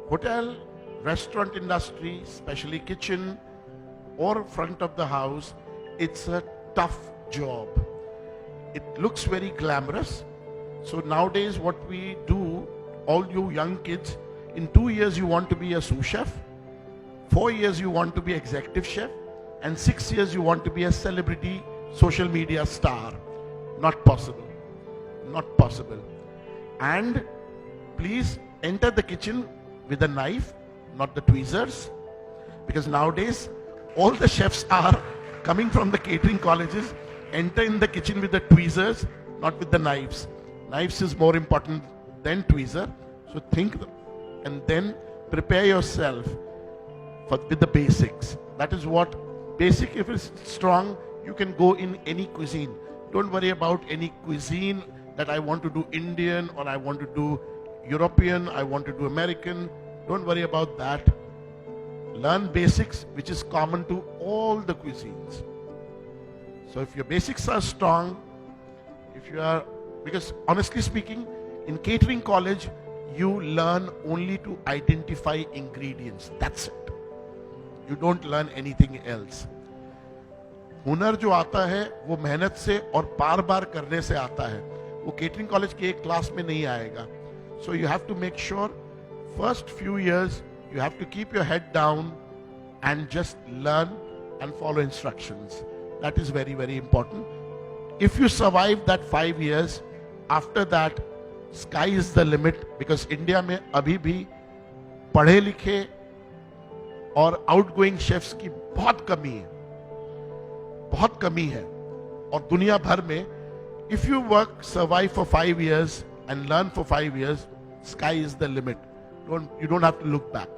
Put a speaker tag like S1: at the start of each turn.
S1: Hotel, restaurant industry, especially kitchen or front of the house, it's a tough job. It looks very glamorous. So nowadays what we do, all you young kids, in 2 years you want to be a sous chef, 4 years you want to be executive chef, and 6 years you want to be a celebrity social media star. Not possible. Not possible. And please enter the kitchen with a knife, not the tweezers, because nowadays all the chefs are coming from the catering colleges. Enter in the kitchen with the tweezers, not with the knives. Knives is more important than tweezer. So think and then prepare yourself with the basics. That is what basic. If it's strong, you can go in any cuisine. Don't worry about any cuisine that I want to do Indian or I want to do European, I want to do American. Don't worry about that. Learn basics, which is common to all the cuisines. So if your basics are strong, because honestly speaking, in catering college, you learn only to identify ingredients. That's it. You don't learn anything else. हुनर जो आता है वो मेहनत से और बार बार करने से आता है. वो केटरिंग कॉलेज के एक क्लास में नहीं आएगा. So you have to make sure first few years you have to keep your head down and just learn and follow instructions. That is very, very important. If you survive that 5 years, after that, sky is the limit, because India में अभी भी पढ़े लिखे और outgoing chefs की बहुत कमी है. बहुत कमी है. और दुनिया भर में, if you survive for 5 years and learn for 5 years, sky is the limit. You don't have to look back.